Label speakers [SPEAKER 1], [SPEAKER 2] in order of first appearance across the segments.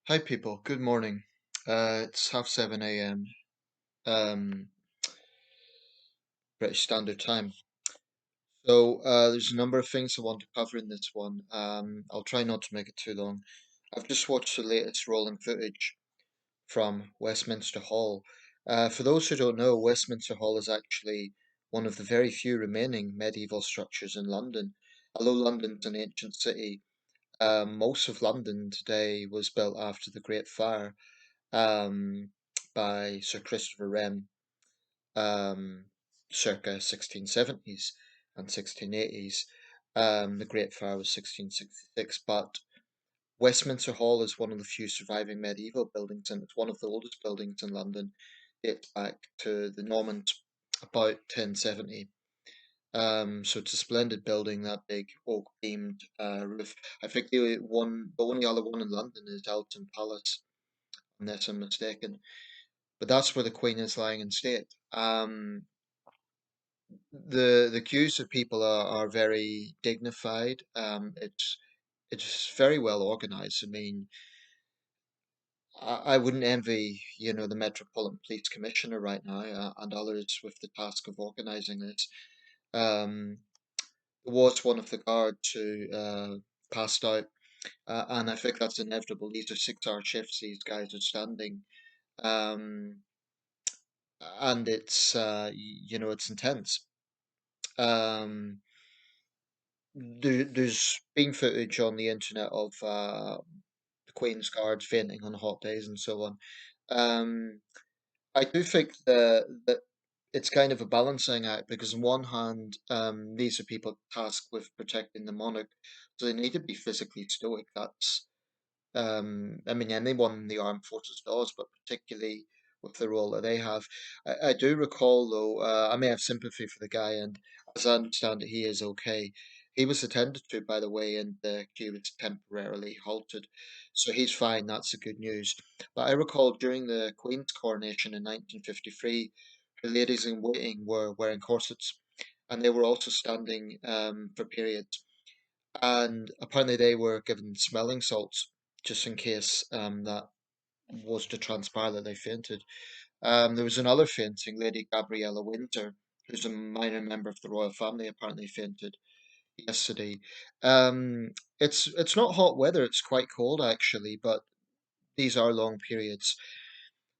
[SPEAKER 1] Hi people, good morning. It's half 7 a.m. Um, British Standard Time. There's a number of things I want to cover in this one. I'll try not to make it too long. I've just watched the latest rolling footage from Westminster Hall. For those who don't know, Westminster Hall is actually one of the very few remaining medieval structures in London. Although London's an ancient city, most of London today was built after the Great Fire um, by Sir Christopher Wren, um, circa 1670s and 1680s. The Great Fire was 1666, but Westminster Hall is one of the few surviving medieval buildings, and it's one of the oldest buildings in London. Dates back to the Normans about 1070. So it's a splendid building, that big oak beamed roof. I think the only other one in London is Elton Palace, unless I'm mistaken. But that's where the Queen is lying in state. The queues of people are very dignified. It's very well organized. I mean, I wouldn't envy, the Metropolitan Police Commissioner right now and others with the task of organizing this. Um, there was one of the guards who passed out, and I think that's inevitable. These are 6 hour shifts. These guys are standing. Um, and it's intense. Um, there's been footage on the internet of the Queen's Guards fainting on hot days and so on. Um, I do think that it's kind of a balancing act because on one hand, these are people tasked with protecting the monarch, so they need to be physically stoic. That's I mean, anyone in the armed forces does, but particularly with the role that they have. I do recall, though, I may have sympathy for the guy, and as I understand it, he is okay. He was attended to, by the way, and the queue was temporarily halted. So he's fine, that's the good news. But I recall during the Queen's coronation in 1953, her ladies in waiting were wearing corsets, and they were also standing for periods, and apparently they were given smelling salts just in case that was to transpire that they fainted. There was another fainting, Lady Gabriella Windsor, who's a minor member of the royal family, apparently fainted yesterday. Um, it's not hot weather; it's quite cold actually, but these are long periods.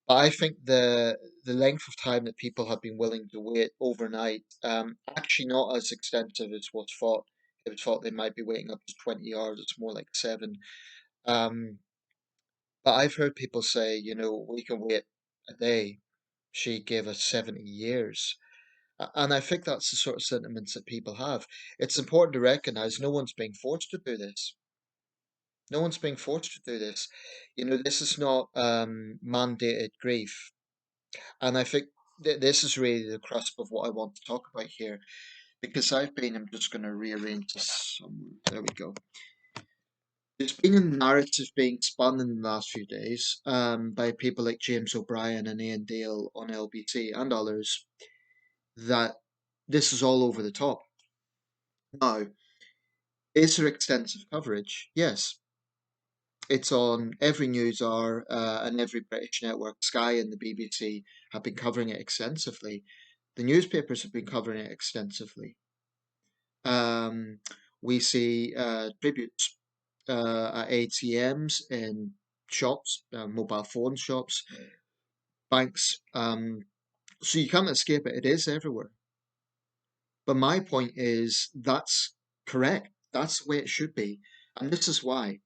[SPEAKER 1] But I think the length of time that people have been willing to wait overnight, actually not as extensive as what's thought. It was thought they might be waiting up to 20 hours. It's more like 7. Um, but I've heard people say, we can wait a day. She gave us 70 years. And I think that's the sort of sentiments that people have. It's important to recognize no one's being forced to do this. No one's being forced to do this. This is not mandated grief. And I think this is really the crux of what I want to talk about here. Because I'm just going to rearrange this somewhere. There we go. There's been a narrative being spun in the last few days by people like James O'Brien and Ian Dale on LBC and others that this is all over the top. Now, is there extensive coverage? Yes. It's on every news hour and every British network. Sky and the BBC have been covering it extensively. The newspapers have been covering it extensively. Um, we see tributes at ATMs in shops, mobile phone shops, banks. So you can't escape it. It is everywhere. But my point is that's correct. That's the way it should be. And this is why.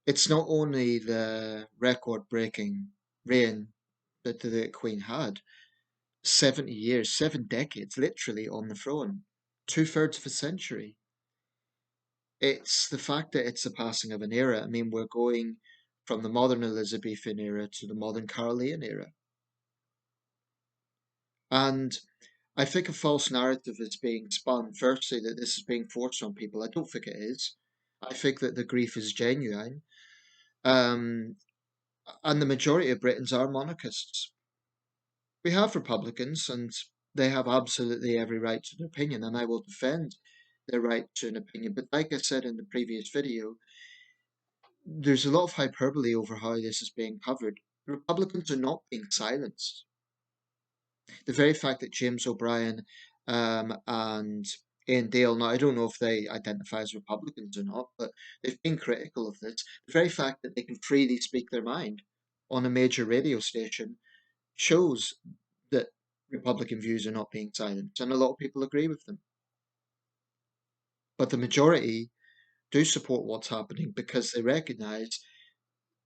[SPEAKER 1] It's not only the record breaking reign that the Queen had, 70 years, 7 decades literally on the throne, 2/3 of a century. It's the fact that it's the passing of an era. I mean, we're going from the modern Elizabethan era to the modern Carolean era. And I think a false narrative is being spun. Firstly, that this is being forced on people. I don't think it is. I think that the grief is genuine. Um, and the majority of Britons are monarchists. We have Republicans, and they have absolutely every right to an opinion, and I will defend their right to an opinion. But like I said in the previous video, there's a lot of hyperbole over how this is being covered. Republicans are not being silenced. The very fact that James O'Brien and Ian Dale, now I don't know if they identify as Republicans or not, but they've been critical of this. The very fact that they can freely speak their mind on a major radio station shows that Republican views are not being silenced, and a lot of people agree with them. But the majority do support what's happening because they recognise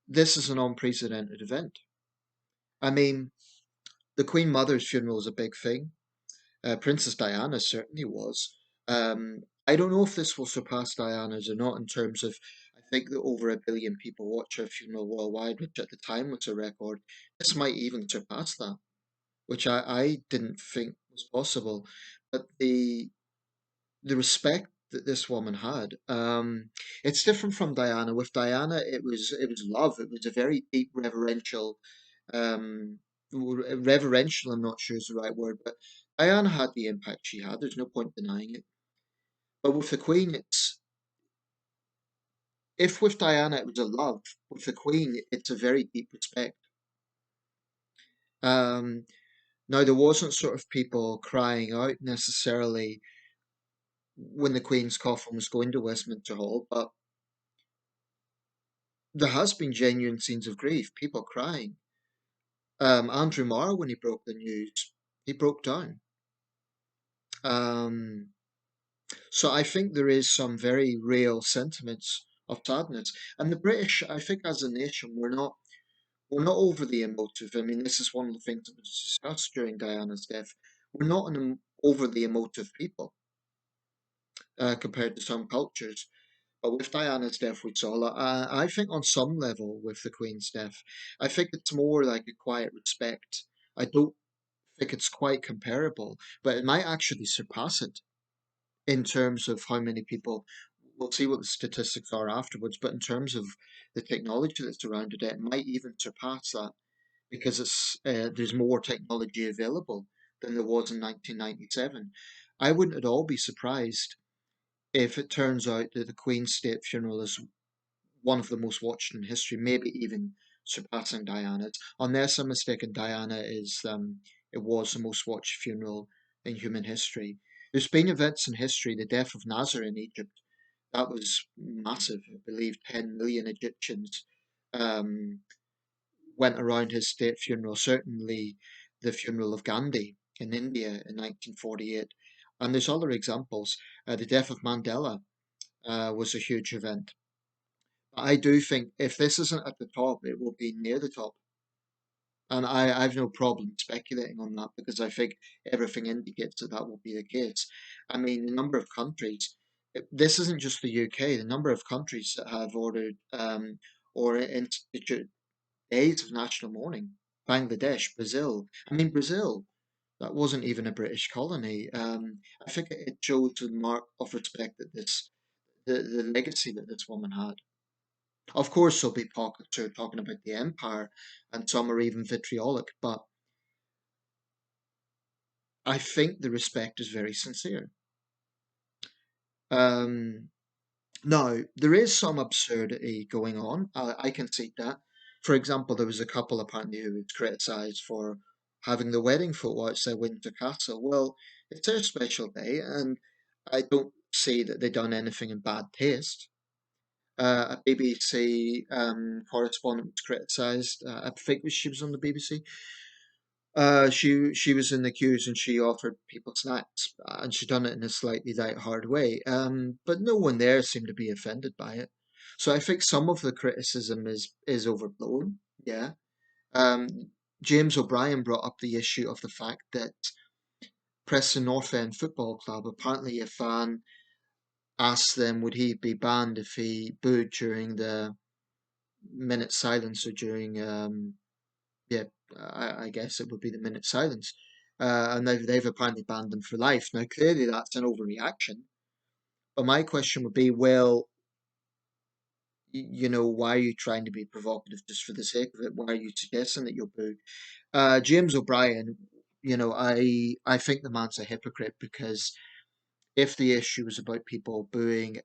[SPEAKER 1] this is an unprecedented event. I mean, the Queen Mother's funeral is a big thing. Princess Diana certainly was. I don't know if this will surpass Diana's or not in terms of, I think that over 1 billion people watch her funeral worldwide, which at the time was a record. This might even surpass that, which I didn't think was possible. But the respect that this woman had, it's different from Diana. With Diana, it was love. It was a very deep um, reverential. I'm not sure is the right word, but Diana had the impact she had. There's no point denying it. But with the Queen, it's if with Diana it was a love, with the Queen it's a very deep respect. Um, Now there wasn't sort of people crying out necessarily when the Queen's coffin was going to Westminster Hall, but there has been genuine scenes of grief, people crying. Andrew Marr, when he broke the news, he broke down. Um, so I think there is some very real sentiments of sadness. And the British, I think, as a nation, we're not overly emotive. I mean, this is one of the things that was discussed during Diana's death. We're not an overly emotive people compared to some cultures. But with Diana's death, we saw that. I think on some level, with the Queen's death, I think it's more like a quiet respect. I don't think it's quite comparable, but it might actually surpass it in terms of how many people. We'll see what the statistics are afterwards, but in terms of the technology that's surrounded it, it might even surpass that because there's more technology available than there was in 1997. I wouldn't at all be surprised if it turns out that the Queen's state funeral is one of the most watched in history, maybe even surpassing Diana's. Unless I'm mistaken, Diana is it was the most watched funeral in human history. There's been events in history, the death of Nasser in Egypt, that was massive. I believe 10 million Egyptians um, went around his state funeral. Certainly, the funeral of Gandhi in India in 1948. And there's other examples. The death of Mandela was a huge event. I do think if this isn't at the top, it will be near the top. And I've no problem speculating on that because I think everything indicates that that will be the case. I mean, the number of countries, this isn't just the UK, the number of countries that have ordered or instituted days of national mourning. Bangladesh, Brazil. I mean, Brazil, that wasn't even a British colony. I think it shows the mark of respect that the legacy that this woman had. Of course, there'll be pockets who are talking about the empire, and some are even vitriolic, but I think the respect is very sincere. Um, Now, there is some absurdity going on. I can see that. For example, there was a couple apparently who was criticised for having the wedding photo outside Windsor Castle. Well, it's their special day, and I don't see that they've done anything in bad taste. A BBC correspondent was criticised. I think she was on the BBC. She was in the queues and she offered people snacks, and she done it in a slightly light-hearted way. But no one there seemed to be offended by it. So I think some of the criticism is overblown. Yeah. Um, James O'Brien brought up the issue of the fact that Preston North End Football Club, apparently a fan asked them would he be banned if he booed during the minute silence or during yeah, I guess it would be the minute silence. And they've apparently banned them for life. Now, clearly that's an overreaction. But my question would be, well, why are you trying to be provocative just for the sake of it? Why are you suggesting that you'll boo? James O'Brien, I think the man's a hypocrite because if the issue was about people booing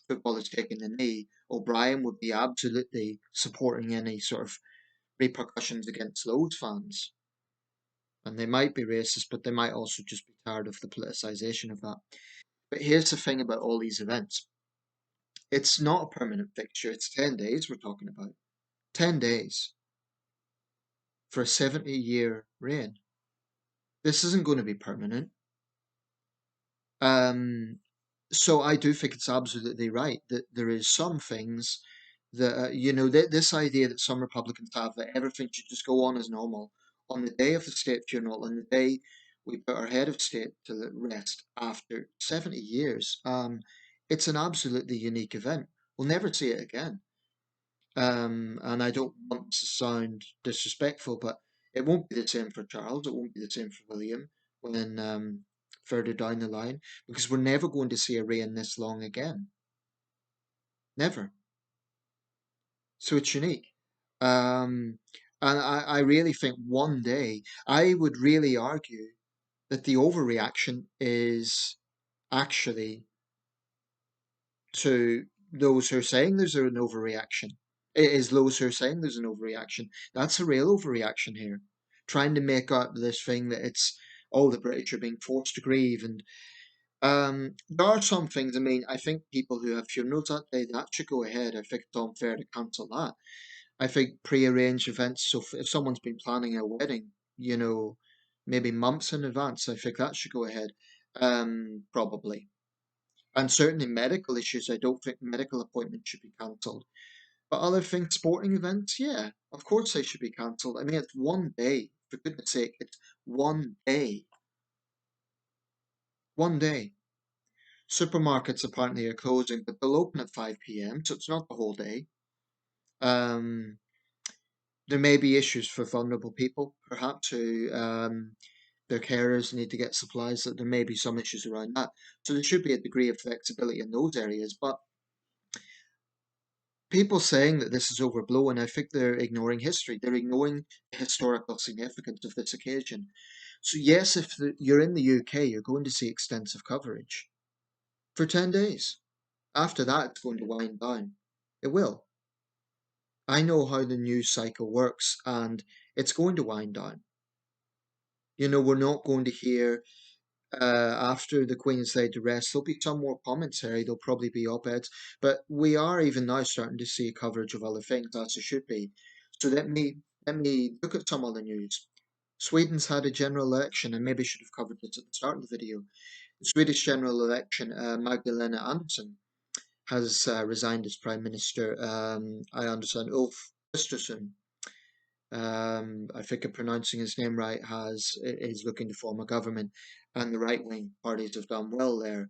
[SPEAKER 1] football is taking the knee, O'Brien would be absolutely supporting any sort of repercussions against those fans. And they might be racist, but they might also just be tired of the politicization of that. But here's the thing about all these events. It's not a permanent fixture. It's 10 days we're talking about. 10 days for a 70-year reign. This isn't going to be permanent. Um, so I do think it's absolutely right that there is some things that, this idea that some Republicans have that everything should just go on as normal on the day of the state funeral, on the day we put our head of state to rest after 70 years. It's an absolutely unique event. We'll never see it again. And I don't want to sound disrespectful, but it won't be the same for Charles. It won't be the same for William when further down the line, because we're never going to see a reign this long again. Never. So it's unique. And I really think one day, I would really argue that the overreaction is actually to those who are saying there's an overreaction. It is those who are saying there's an overreaction. That's a real overreaction here. Trying to make out this thing that it's, oh, the British are being forced to grieve. And there are some things, I mean, I think people who have funerals that day, that should go ahead. I think it's unfair to cancel that. I think pre-arranged events, so if someone's been planning a wedding, maybe months in advance, I think that should go ahead. Probably. And certainly medical issues, I don't think medical appointments should be cancelled. But other things, sporting events, yeah, of course they should be cancelled. I mean, it's one day, for goodness sake, it's one day. One day. Supermarkets apparently are closing, but they'll open at 5 p.m., so it's not the whole day. Um, there may be issues for vulnerable people, perhaps, who their carers need to get supplies, that there may be some issues around that. So there should be a degree of flexibility in those areas. But people saying that this is overblown, I think they're ignoring history. They're ignoring the historical significance of this occasion. So yes, if you're in the UK, you're going to see extensive coverage for 10 days. After that, it's going to wind down. It will. I know how the news cycle works, and it's going to wind down. We're not going to hear after the Queen's laid to rest. There'll be some more commentary. There'll probably be op-eds, but we are even now starting to see coverage of other things, as it should be. So let me look at some other news. Sweden's had a general election, and maybe should have covered this at the start of the video. The Swedish general election, Magdalena Andersson has resigned as prime minister. I understand Ulf Kristersson, I think I'm pronouncing his name right, is looking to form a government, and the right wing parties have done well there.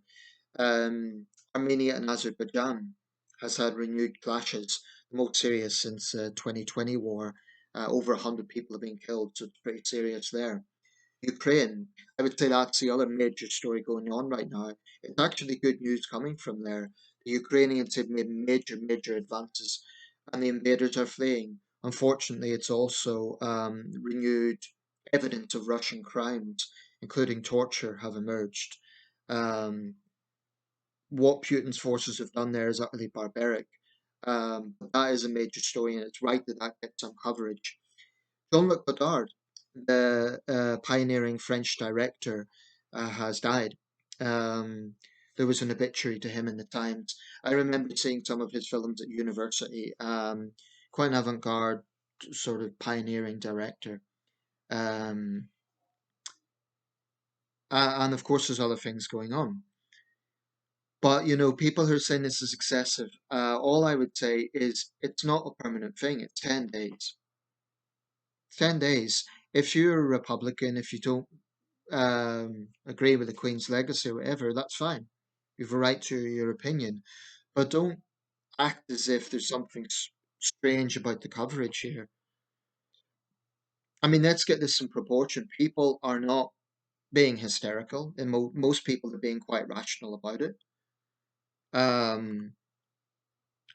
[SPEAKER 1] Armenia and Azerbaijan has had renewed clashes, the most serious since 2020 war. Over 100 people have been killed, so it's pretty serious there. Ukraine, I would say that's the other major story going on right now. It's actually good news coming from there. The Ukrainians have made major advances, and the invaders are fleeing. Unfortunately, it's also renewed evidence of Russian crimes, including torture, have emerged. Um, what Putin's forces have done there is utterly barbaric. But that is a major story, and it's right that that gets some coverage. Jean-Luc Godard, the pioneering French director, has died. Um, there was an obituary to him in the Times. I remember seeing some of his films at university. Quite an avant-garde, sort of pioneering director. Um, and of course, there's other things going on. But people who are saying this is excessive, all I would say is it's not a permanent thing. It's 10 days. 10 days. If you're a Republican, if you don't agree with the Queen's legacy or whatever, that's fine. You have a right to your opinion, but don't act as if there's something strange about the coverage here. I mean, let's get this in proportion. People are not being hysterical, and most people are being quite rational about it. Um,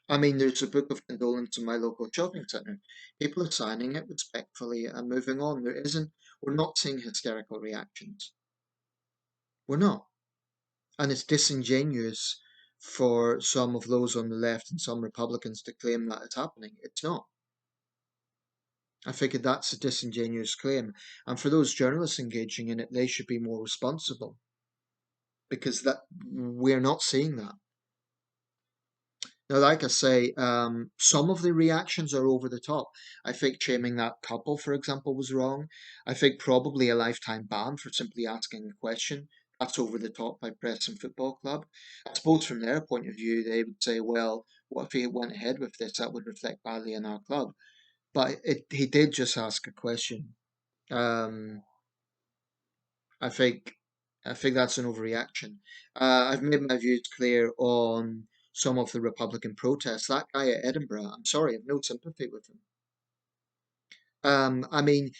[SPEAKER 1] I mean, there's a book of condolence in my local shopping centre. People are signing it respectfully and moving on. We're not seeing hysterical reactions. We're not. And it's disingenuous for some of those on the left and some Republicans to claim that it's happening. It's not. I figured that's a disingenuous claim. And for those journalists engaging in it, they should be more responsible because that we're not seeing that. Now, like I say, some of the reactions are over the top. I think shaming that couple, for example, was wrong. I think probably a lifetime ban for simply asking a question. That's over the top by Preston Football Club. I suppose from their point of view, they would say, well, what if he went ahead with this? That would reflect badly on our club. But he did just ask a question. Um, I think I think that's an overreaction. I've made my views clear on some of the Republican protests. That guy at Edinburgh, I'm sorry, I've no sympathy with him. I mean,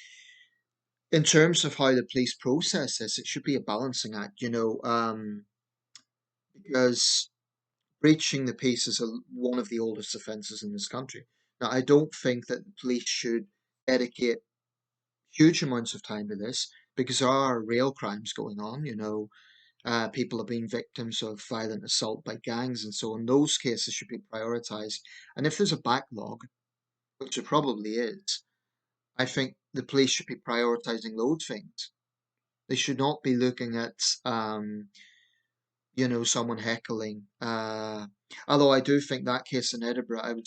[SPEAKER 1] in terms of how the police process this, it should be a balancing act, because breaching the peace is one of the oldest offences in this country. Now, I don't think that the police should dedicate huge amounts of time to this because there are real crimes going on, people have been victims of violent assault by gangs and so on. Those cases should be prioritised. And if there's a backlog, which there probably is, I think the police should be prioritising those things. They should not be looking at, someone heckling. Although I do think that case in Edinburgh,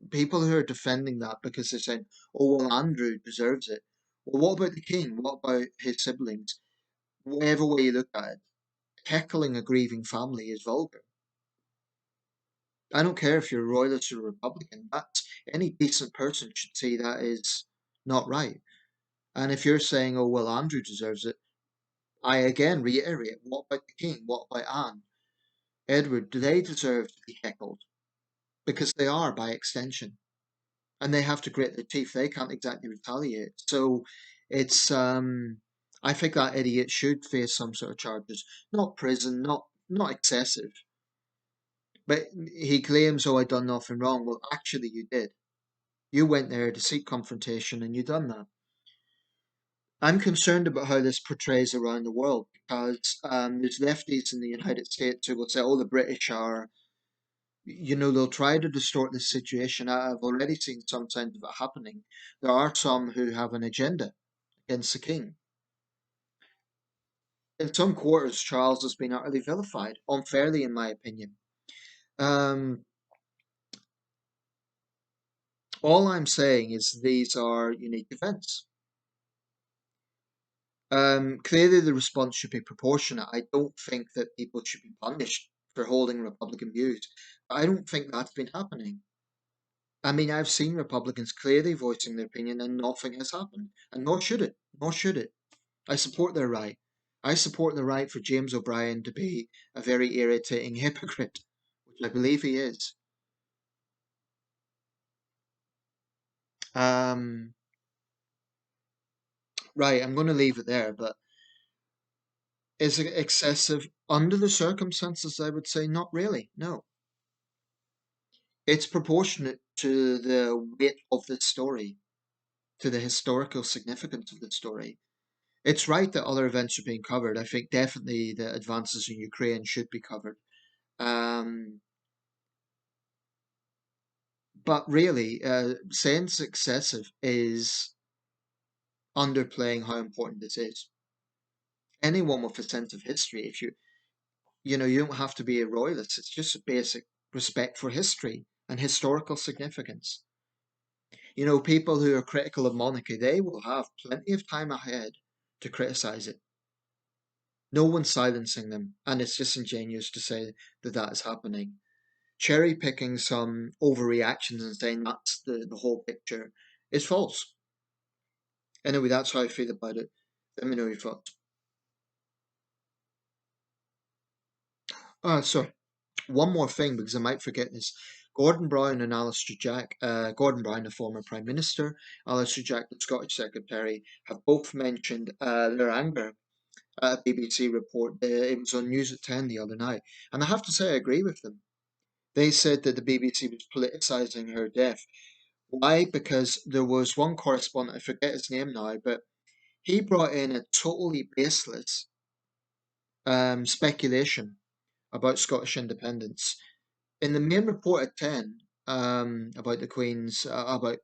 [SPEAKER 1] people who are defending that because they're saying, "Oh well, Andrew deserves it." Well, what about the king? What about his siblings? Whatever way you look at it, heckling a grieving family is vulgar. I don't care if you're a royalist or a Republican. That's any decent person should see that is not right. And if you're saying, "Oh well, Andrew deserves it," I again reiterate: what about the King? What about Anne? Edward? Do they deserve to be heckled? Because they are by extension, and they have to grit their teeth. They can't exactly retaliate. So it's I think that idiot should face some sort of charges, not prison, not excessive. But he claims, "Oh, I done nothing wrong." Well, actually, you did. You went there to seek confrontation, and you done that. I'm concerned about how this portrays around the world because there's lefties in the United States who will say, "Oh, the British are," they'll try to distort the situation. I've already seen some signs of it happening. There are some who have an agenda against the king. In some quarters, Charles has been utterly vilified, unfairly, in my opinion. Um, all I'm saying is these are unique events. Clearly, the response should be proportionate. I don't think that people should be punished for holding Republican views. I don't think that's been happening. I mean, I've seen Republicans clearly voicing their opinion and nothing has happened. And nor should it. Nor should it. I support their right. I support the right for James O'Brien to be a very irritating hypocrite, which I believe he is. Um, right, I'm going to leave it there, but is it excessive under the circumstances? I would say not really. No. It's proportionate to the weight of the story, to the historical significance of the story. It's right that other events are being covered. I think definitely the advances in Ukraine should be covered. Um, but really, saying it's excessive is underplaying how important this is. Anyone with a sense of history, if you don't have to be a royalist. It's just a basic respect for history and historical significance. People who are critical of monarchy, they will have plenty of time ahead to criticize it. No one's silencing them, and it's disingenuous to say that that is happening. Cherry picking some overreactions and saying that's the whole picture is false. Anyway, that's how I feel about it. Let me know your thoughts. So one more thing because I might forget this. Gordon Brown and Alistair Jack, Gordon Brown, the former Prime Minister, Alistair Jack, the Scottish Secretary, have both mentioned their anger at a BBC report. It was on News at 10 the other night. And I have to say, I agree with them. They said that the BBC was politicising her death. Why? Because there was one correspondent, I forget his name now, but he brought in a totally baseless speculation about Scottish independence. In the main report at 10, about the Queen's, about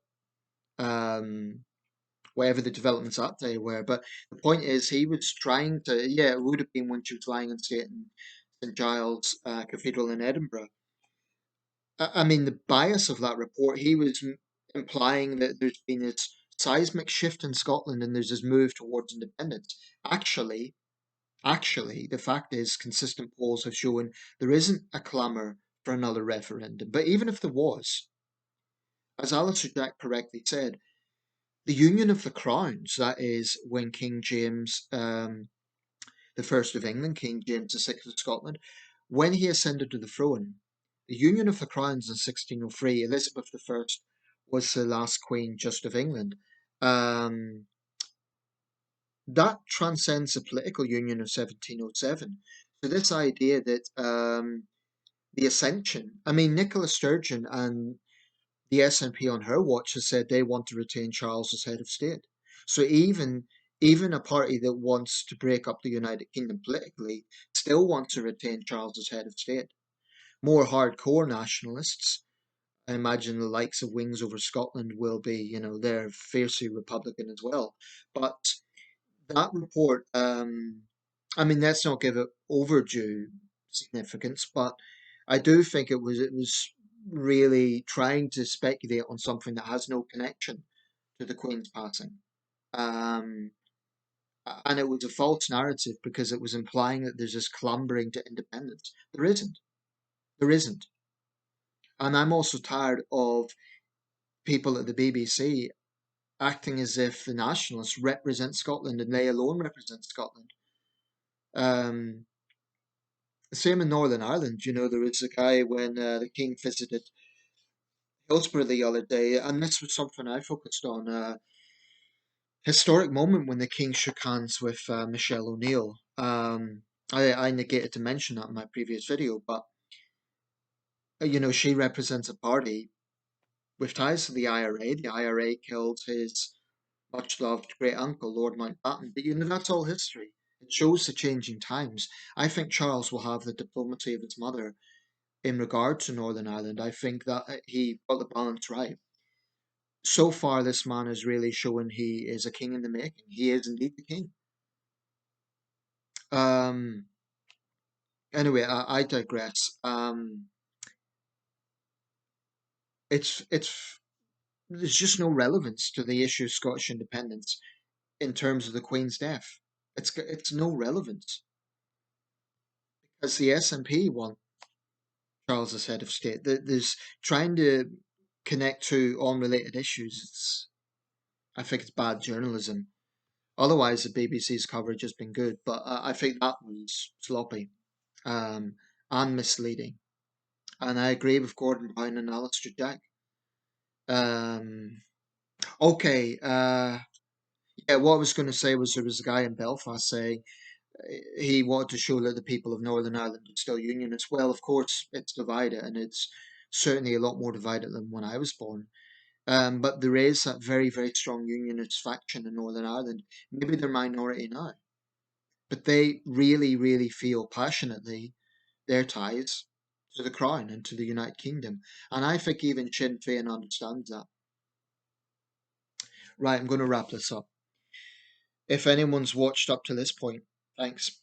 [SPEAKER 1] um, whatever the developments that day were. But the point is, he was trying to, yeah, it would have been when she was lying in state in St Giles Cathedral in Edinburgh. I mean, the bias of that report, he was implying that there's been this seismic shift in Scotland and there's this move towards independence. Actually, actually, the fact is, consistent polls have shown there isn't a clamour for another referendum. But even if there was, as Alistair Jack correctly said, the union of the crowns, that is, when King James the First of England, King James the Sixth of Scotland, when he ascended to the throne, the union of the crowns in 1603, Elizabeth the First was the last queen just of England. Um, that transcends the political union of 1707. So this idea that the ascension, I mean, Nicola Sturgeon and the SNP on her watch has said they want to retain Charles as head of state. So even a party that wants to break up the United Kingdom politically still wants to retain Charles as head of state. More hardcore nationalists, I imagine the likes of Wings Over Scotland will be, they're fiercely Republican as well. But that report, I mean, let's not give it overdue significance, but I do think it was really trying to speculate on something that has no connection to the Queen's passing. Um, and it was a false narrative because it was implying that there's this clambering to independence. There isn't. There isn't. And I'm also tired of people at the BBC acting as if the nationalists represent Scotland and they alone represent Scotland. Um, Same in Northern Ireland. There was a guy when the King visited Hillsborough the other day, and this was something I focused on. Historic moment when the King shook hands with Michelle O'Neill. I negated to mention that in my previous video, but she represents a party with ties to the IRA. The IRA killed his much loved great uncle, Lord Mountbatten. But that's all history. It shows the changing times. I think Charles will have the diplomacy of his mother in regard to Northern Ireland. I think that he got the balance right. So far, this man is really showing he is a king in the making. He is indeed the king. Um, anyway, I digress. It's there's just no relevance to the issue of Scottish independence in terms of the Queen's death. It's no relevance because the SNP want Charles as head of state. There's trying to connect to unrelated issues. I think it's bad journalism. Otherwise, the BBC's coverage has been good, but I think that was sloppy and misleading. And I agree with Gordon Brown and Alistair Jack. Um, okay, yeah, what I was going to say was there was a guy in Belfast saying he wanted to show that the people of Northern Ireland are still unionists. Well, of course, it's divided, and it's certainly a lot more divided than when I was born. But there is that very, very strong unionist faction in Northern Ireland. Maybe they're minority now, but they really, really feel passionately their ties to the Crown and to the United Kingdom. And I think even Sinn Féin understands that. Right, I'm going to wrap this up. If anyone's watched up to this point, thanks.